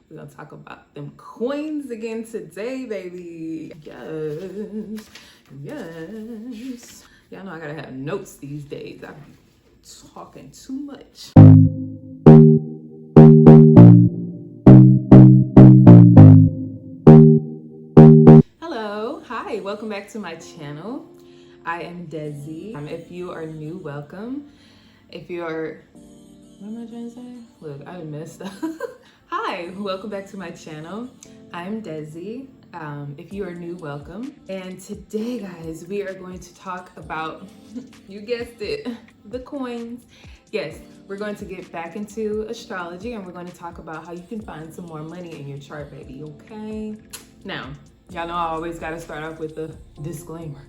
We're gonna talk about them coins again today, baby. Yes, yes. Y'all know I gotta have notes these days. I'm talking too much. Hello, hi, welcome back to my channel. I am Desi. If you are new, welcome. If you're, what am I trying to say? Look, I messed up. Hi, welcome back to my channel. I'm Desi. If you are new, welcome. And today, guys, we are going to talk about, you guessed it, the coins. Yes, we're going to get back into astrology and we're going to talk about how you can find some more money in your chart, baby, okay? Now, y'all know I always got to start off with a disclaimer.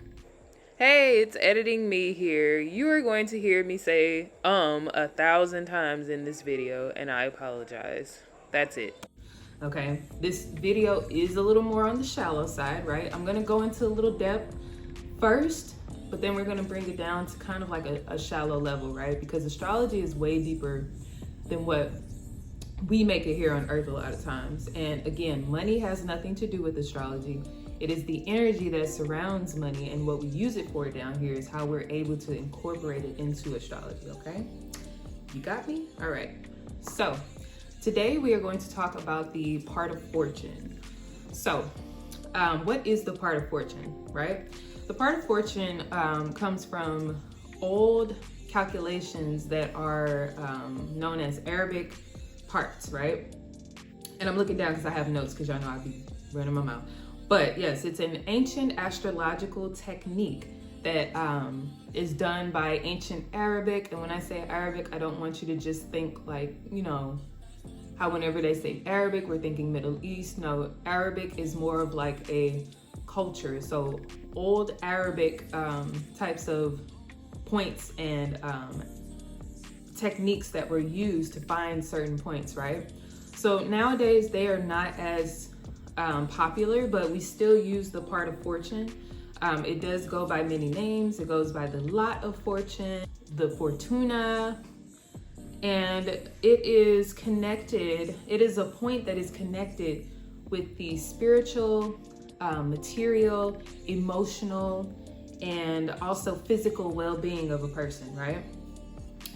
Hey, it's editing me here. You are going to hear me say 1,000 times in this video, and I apologize. That's it. Okay, this video is a little more on the shallow side, right? I'm gonna go into a little depth first, but then we're gonna bring it down to kind of like a shallow level, right? Because astrology is way deeper than what we make it here on Earth a lot of times. And again, money has nothing to do with astrology. It is the energy that surrounds money, and what we use it for down here is how we're able to incorporate it into astrology, okay? You got me? All right. So today we are going to talk about the part of fortune. So what is the part of fortune, right? The part of fortune comes from old calculations that are known as Arabic parts, right? And I'm looking down because I have notes because y'all know I'll be running my mouth. But yes, it's an ancient astrological technique that is done by ancient Arabic. And when I say Arabic, I don't want you to just think like, you know, how whenever they say Arabic, we're thinking Middle East. No, Arabic is more of like a culture. So old Arabic types of points and techniques that were used to find certain points, right? So nowadays they are not as popular, but we still use the part of fortune. It does go by many names. It goes by the lot of fortune, the fortuna, and it is connected. It is a point that is connected with the spiritual, material, emotional, and also physical well-being of a person, right?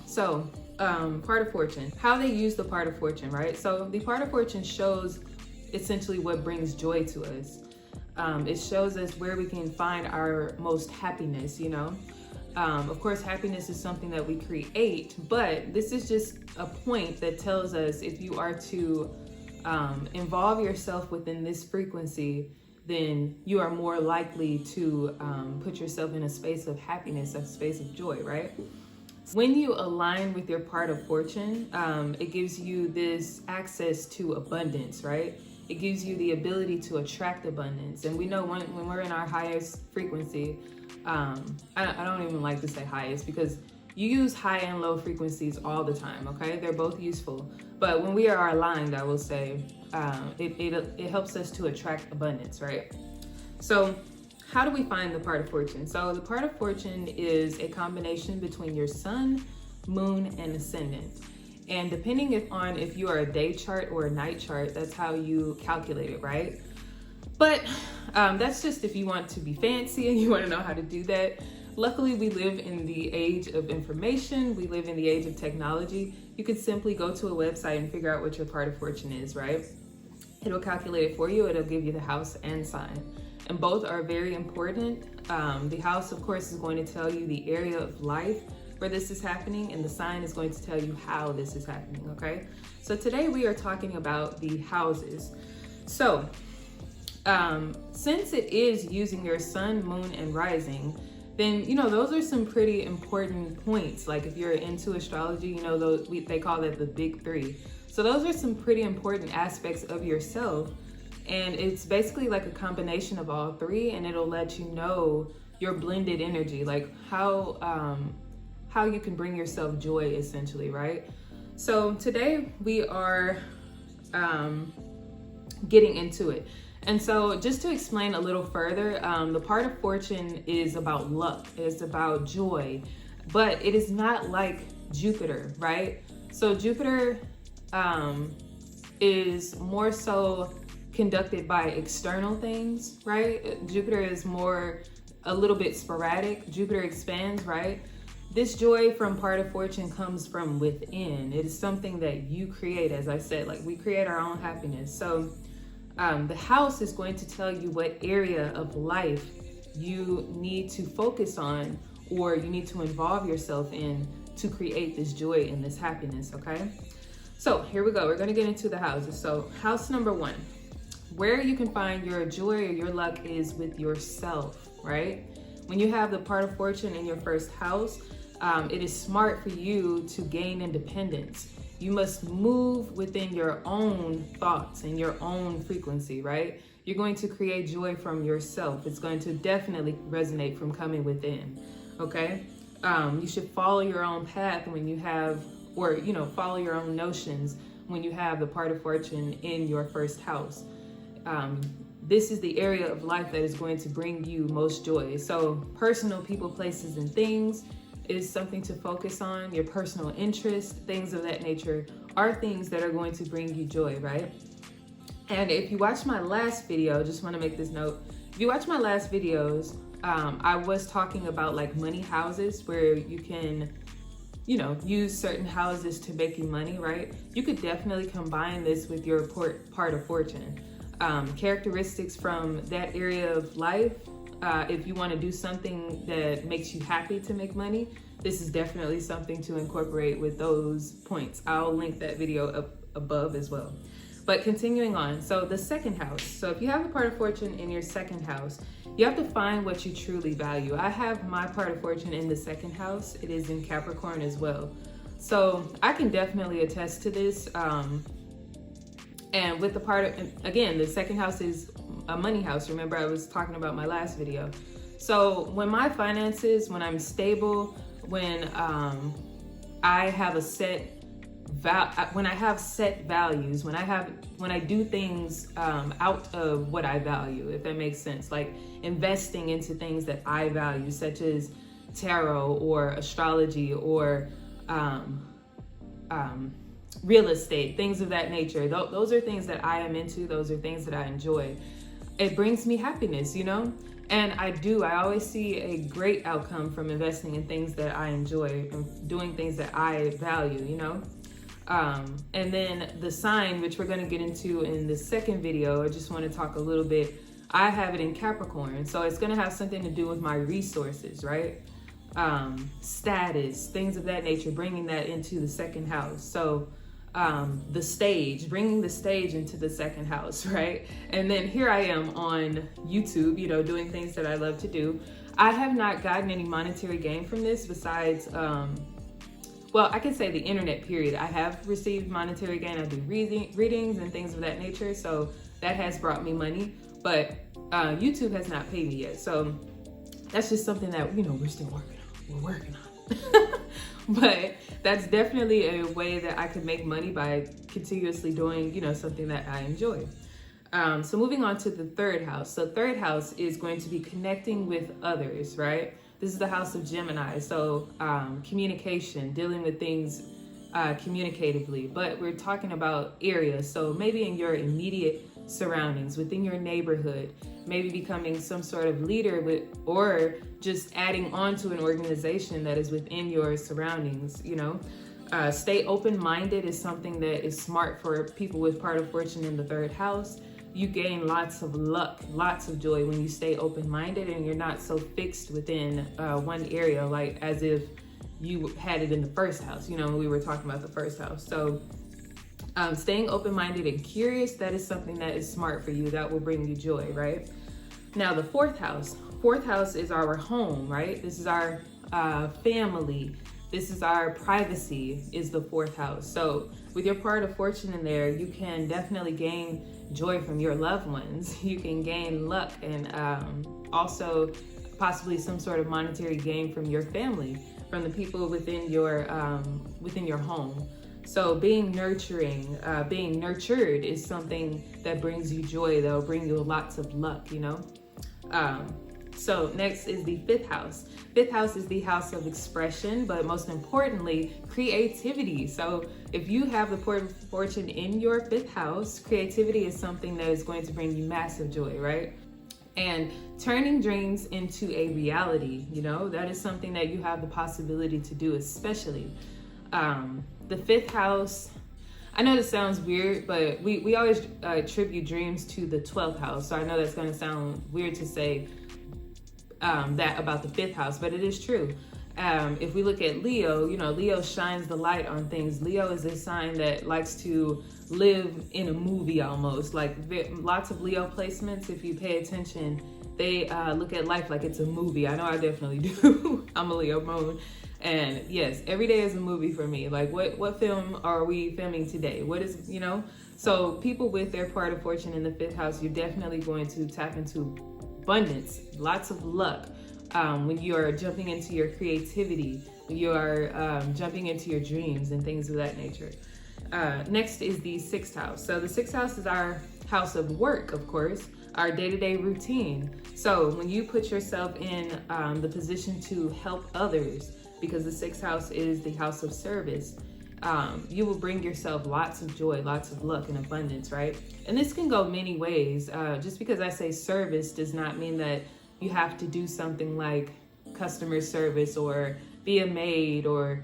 So part of fortune, how they use the part of fortune, right? So the part of fortune shows essentially what brings joy to us. It shows us where we can find our most happiness, you know? Of course, happiness is something that we create, but this is just a point that tells us if you are to involve yourself within this frequency, then you are more likely to put yourself in a space of happiness, a space of joy, right? When you align with your part of fortune, it gives you this access to abundance, right? It gives you the ability to attract abundance. And we know when we're in our highest frequency, I don't even like to say highest because you use high and low frequencies all the time, okay? They're both useful. But when we are aligned, I will say, it helps us to attract abundance, right? So how do we find the part of fortune? So the part of fortune is a combination between your sun, moon, and ascendant. And depending on if you are a day chart or a night chart, that's how you calculate it, right? But that's just if you want to be fancy and you want to know how to do that. Luckily, we live in the age of information. We live in the age of technology. You can simply go to a website and figure out what your part of fortune is, right? It'll calculate it for you. It'll give you the house and sign. And both are very important. The house, of course, is going to tell you the area of life where this is happening, and the sign is going to tell you how this is happening, okay? So today we are talking about the houses. So since it is using your sun, moon, and rising, then, you know, those are some pretty important points. Like if you're into astrology, you know, they call that the big three. So those are some pretty important aspects of yourself. And it's basically like a combination of all three, and it'll let you know your blended energy, like how you can bring yourself joy, essentially, right? So today we are getting into it. And so just to explain a little further, the part of fortune is about luck, it's about joy, but it is not like Jupiter, right? So Jupiter is more so conducted by external things, right? Jupiter is more a little bit sporadic. Jupiter expands, right? This joy from part of fortune comes from within. It is something that you create, as I said, like we create our own happiness. So the house is going to tell you what area of life you need to focus on, or you need to involve yourself in to create this joy and this happiness, okay? So here we go. We're going to get into the houses. So house number 1, where you can find your joy or your luck is with yourself, right? When you have the part of fortune in your first house, it is smart for you to gain independence. You must move within your own thoughts and your own frequency, right? You're going to create joy from yourself. It's going to definitely resonate from coming within, okay? You should follow your own path when you have, or, follow your own notions when you have the part of fortune in your first house. This is the area of life that is going to bring you most joy. So personal people, places, and things is something to focus on. Your personal interests, things of that nature, are things that are going to bring you joy, right? And if you watch my last video, just want to make this note. If you watch my last videos, I was talking about like money houses where you can, use certain houses to make you money, right? You could definitely combine this with your part of fortune. Characteristics from that area of life. If you want to do something that makes you happy to make money, this is definitely something to incorporate with those points. I'll link that video up above as well. But continuing on, so the second house. So if you have a part of fortune in your second house, you have to find what you truly value. I have my part of fortune in the second house. It is in Capricorn as well. So I can definitely attest to this. And with the part of, again, the second house is a money house. Remember, I was talking about my last video. So when my finances, when I'm stable, when I have a set when I have set values, when I do things out of what I value, if that makes sense, like investing into things that I value, such as tarot or astrology or real estate, things of that nature. Those are things that I am into. Those are things that I enjoy. It brings me happiness, and I always see a great outcome from investing in things that I enjoy and doing things that I value, and then the sign, which we're going to get into in the second video, I just want to talk a little bit. I have it in Capricorn, so it's going to have something to do with my resources, right? Status, things of that nature, bringing that into the second house. So the stage, bringing the stage into the second house, right? And then here I am on YouTube, doing things that I love to do. I have not gotten any monetary gain from this besides, well, I can say the internet period. I have received monetary gain. I do readings and things of that nature. So that has brought me money, but YouTube has not paid me yet. So that's just something that, we're still working on. We're working on it. But that's definitely a way that I could make money by continuously doing, something that I enjoy. So moving on to the third house. So third house is going to be connecting with others, right? This is the house of Gemini. So communication, dealing with things communicatively, but we're talking about areas. So maybe in your immediate surroundings, within your neighborhood, maybe becoming some sort of leader or just adding on to an organization that is within your surroundings, Stay open-minded is something that is smart for people with part of fortune in the third house. You gain lots of luck, lots of joy when you stay open-minded and you're not so fixed within one area, like as if you had it in the first house, we were talking about the first house. So staying open-minded and curious, that is something that is smart for you. That will bring you joy, right? Now the fourth house is our home, right? This is our family. This is our privacy, is the fourth house. So with your part of fortune in there, you can definitely gain joy from your loved ones. You can gain luck and also possibly some sort of monetary gain from your family, from the people within your home. So being nurturing, being nurtured is something that brings you joy, that will bring you lots of luck, So next is the fifth house. Fifth house is the house of expression, but most importantly, creativity. So if you have the port of fortune in your fifth house, creativity is something that is going to bring you massive joy, right? And turning dreams into a reality, that is something that you have the possibility to do, especially. The fifth house, I know this sounds weird, but we always attribute dreams to the 12th house. So I know that's going to sound weird to say that about the fifth house, but it is true. If we look at Leo, Leo shines the light on things. Leo is a sign that likes to live in a movie almost. Like lots of Leo placements, if you pay attention, they look at life like it's a movie. I know I definitely do. I'm a Leo moon. And yes, every day is a movie for me. Like what film are we filming today? What is, So people with their part of fortune in the fifth house, you're definitely going to tap into abundance, lots of luck. When you are jumping into your creativity, when you are jumping into your dreams and things of that nature. Next is the sixth house. So the sixth house is our house of work, of course, our day-to-day routine. So when you put yourself in the position to help others, because the sixth house is the house of service, you will bring yourself lots of joy, lots of luck and abundance, right? And this can go many ways. Just because I say service does not mean that you have to do something like customer service or be a maid or,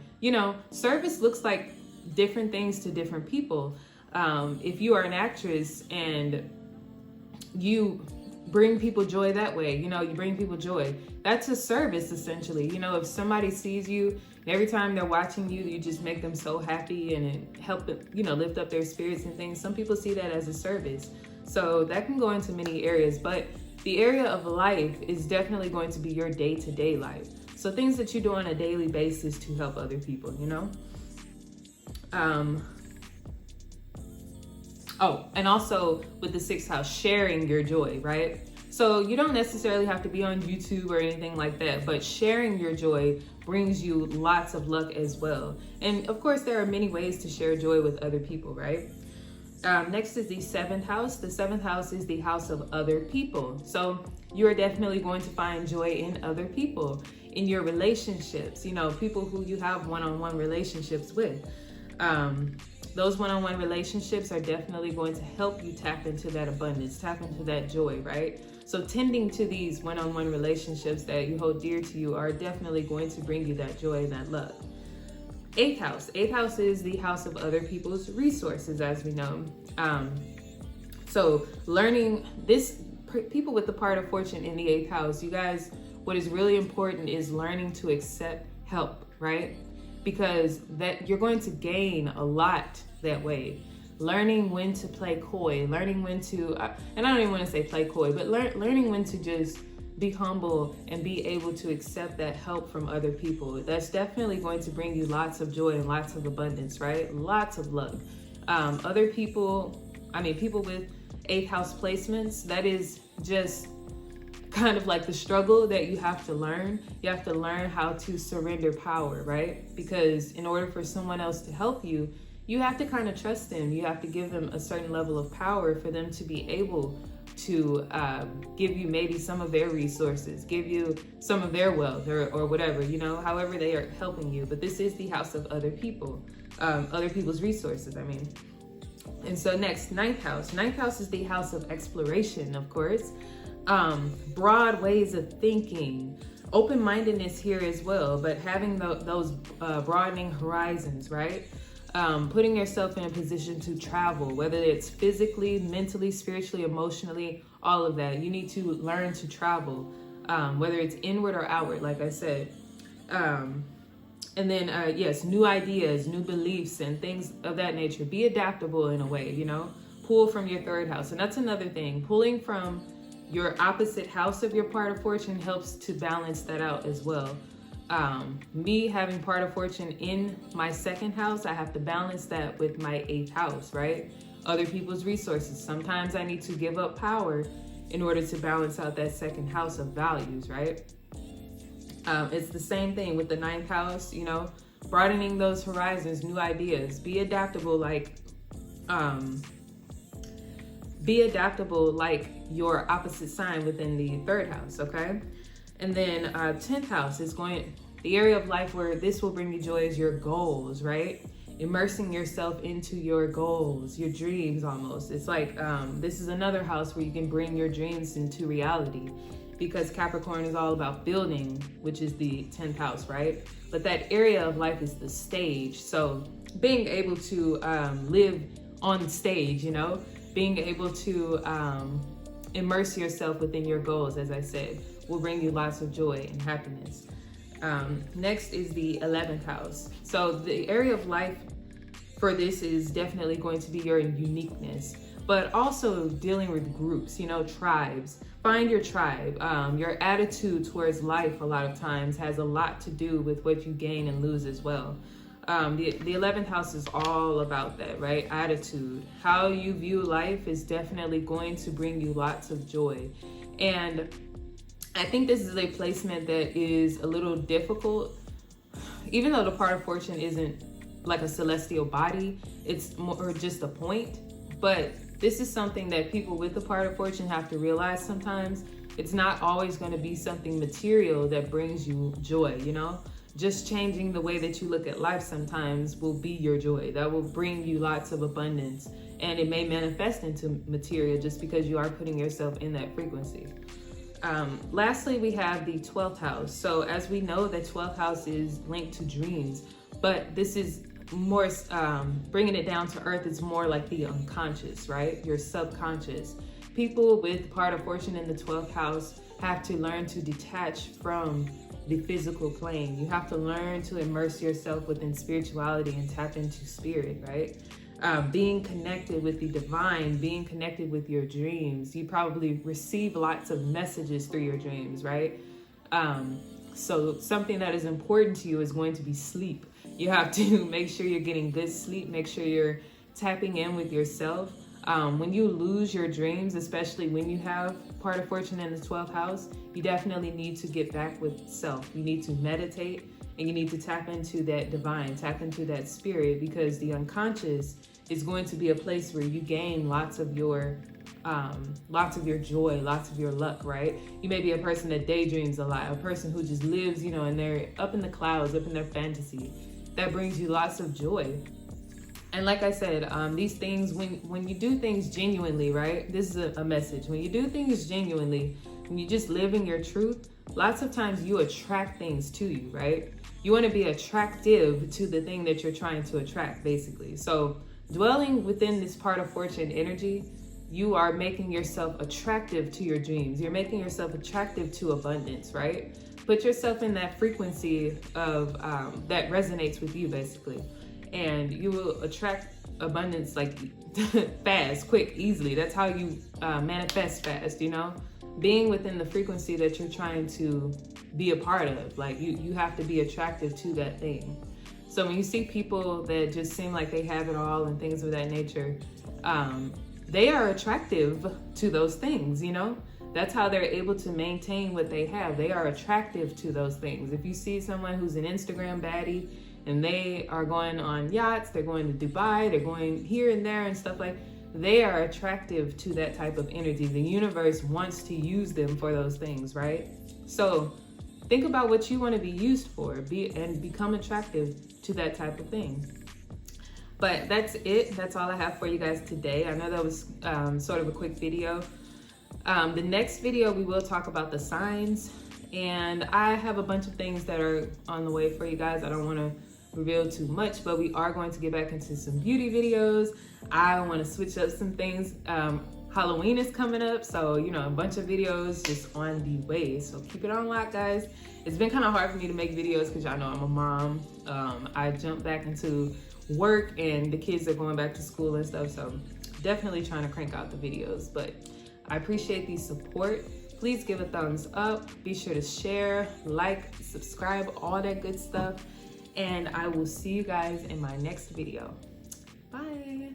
service looks like different things to different people. If you are an actress and you bring people joy that way, you bring people joy, that's a service essentially. If somebody sees you and every time they're watching you, you just make them so happy and help them, lift up their spirits and things. Some people see that as a service. So that can go into many areas, but the area of life is definitely going to be your day-to-day life. So things that you do on a daily basis to help other people, and also with the sixth house, sharing your joy, right? So you don't necessarily have to be on YouTube or anything like that, but sharing your joy brings you lots of luck as well. And of course, there are many ways to share joy with other people, right? Next is the seventh house. The seventh house is the house of other people. So you're definitely going to find joy in other people, in your relationships, people who you have one-on-one relationships with. Those one-on-one relationships are definitely going to help you tap into that abundance, tap into that joy, right? So tending to these one-on-one relationships that you hold dear to you are definitely going to bring you that joy and that luck. Eighth house. Eighth house is the house of other people's resources, as we know. So learning this, people with the part of fortune in the eighth house, you guys, what is really important is learning to accept help, right? Because that you're going to gain a lot that way. Learning when to play coy, learning when to, and I don't even want to say play coy, but learning when to just be humble and be able to accept that help from other people. That's definitely going to bring you lots of joy and lots of abundance, right? Lots of luck. Other people, people with eighth house placements, that is just kind of like the struggle that you have to learn. You have to learn how to surrender power, right? Because in order for someone else to help you, you have to kind of trust them. You have to give them a certain level of power for them to be able to give you maybe some of their resources, give you some of their wealth or whatever, however they are helping you. But this is the house of other people, other people's resources, And so next, ninth house. Ninth house is the house of exploration, of course. Broad ways of thinking, open-mindedness here as well, but having those broadening horizons, right? Putting yourself in a position to travel, whether it's physically, mentally, spiritually, emotionally, all of that. You need to learn to travel, whether it's inward or outward, like I said. And then, yes, new ideas, new beliefs, and things of that nature. Be adaptable in a way, Pull from your third house. And that's another thing. Pulling from your opposite house of your part of fortune helps to balance that out as well. Me having part of fortune in my second house, I have to balance that with my eighth house, right? Other people's resources. Sometimes I need to give up power in order to balance out that second house of values, right? It's the same thing with the ninth house, broadening those horizons, new ideas, be adaptable, be adaptable like your opposite sign within the 3rd house, okay? And then 10th house is the area of life where this will bring you joy is your goals, right? Immersing yourself into your goals, your dreams almost. It's like this is another house where you can bring your dreams into reality, because Capricorn is all about building, which is the 10th house, right? But that area of life is the stage. So being able to live on stage, you know, being able to immerse yourself within your goals, as I said, will bring you lots of joy and happiness. Next is the 11th house. So the area of life for this is definitely going to be your uniqueness, but also dealing with groups, you know, tribes. Find your tribe. Your attitude towards life a lot of times has a lot to do with what you gain and lose as well. The 11th house is all about that, right? Attitude. How you view life is definitely going to bring you lots of joy. And I think this is a placement that is a little difficult. Even though the part of fortune isn't like a celestial body, it's more just a point. But this is something that people with the part of fortune have to realize sometimes. It's not always going to be something material that brings you joy, you know? Just changing the way that you look at life sometimes will be your joy. That will bring you lots of abundance. And it may manifest into material just because you are putting yourself in that frequency. Lastly, we have the 12th house. So as we know, the 12th house is linked to dreams, but this is more bringing it down to earth. It's more like the unconscious, right? Your subconscious. People with part of fortune in the 12th house have to learn to detach from the physical plane. You have to learn to immerse yourself within spirituality and tap into spirit, right? Being connected with the divine, being connected with your dreams. You probably receive lots of messages through your dreams, right? So something that is important to you is going to be sleep. You have to make sure you're getting good sleep, make sure you're tapping in with yourself. When you lose your dreams, especially when you have part of fortune in the 12th house, you definitely need to get back with self. You need to meditate and you need to tap into that divine, tap into that spirit, because the unconscious is going to be a place where you gain lots of your joy, lots of your luck, right? You may be a person that daydreams a lot, a person who just lives, you know, and they're up in the clouds, up in their fantasy. That brings you lots of joy. And like I said, these things, when you do things genuinely, right? This is a message. When you do things genuinely, when you just live in your truth, lots of times you attract things to you, right? You want to be attractive to the thing that you're trying to attract, basically. So dwelling within this part of fortune energy, you are making yourself attractive to your dreams. You're making yourself attractive to abundance, right? Put yourself in that frequency of that resonates with you, basically. And you will attract abundance like fast, quick, easily. That's how you manifest fast, you know? Being within the frequency that you're trying to be a part of. Like you have to be attractive to that thing. So when you see people that just seem like they have it all and things of that nature, they are attractive to those things, you know? That's how they're able to maintain what they have. They are attractive to those things. If you see someone who's an Instagram baddie and they are going on yachts, they're going to Dubai, they're going here and there and stuff like, they are attractive to that type of energy. The universe wants to use them for those things, right? So think about what you want to be used for, and become attractive to that type of thing. But that's it. That's all I have for you guys today. I know that was sort of a quick video. The next video, we will talk about the signs, and I have a bunch of things that are on the way for you guys. I don't want to reveal too much, but we are going to get back into some beauty videos. I want to switch up some things. Halloween is coming up, so you know, a bunch of videos just on the way, so keep it on lock, guys. It's been kind of hard for me to make videos because y'all know I'm a mom. I jumped back into work and the kids are going back to school and stuff, so definitely trying to crank out the videos. But I appreciate the support. Please give a thumbs up, be sure to share, like, subscribe, all that good stuff, and I will see you guys in my next video. Bye.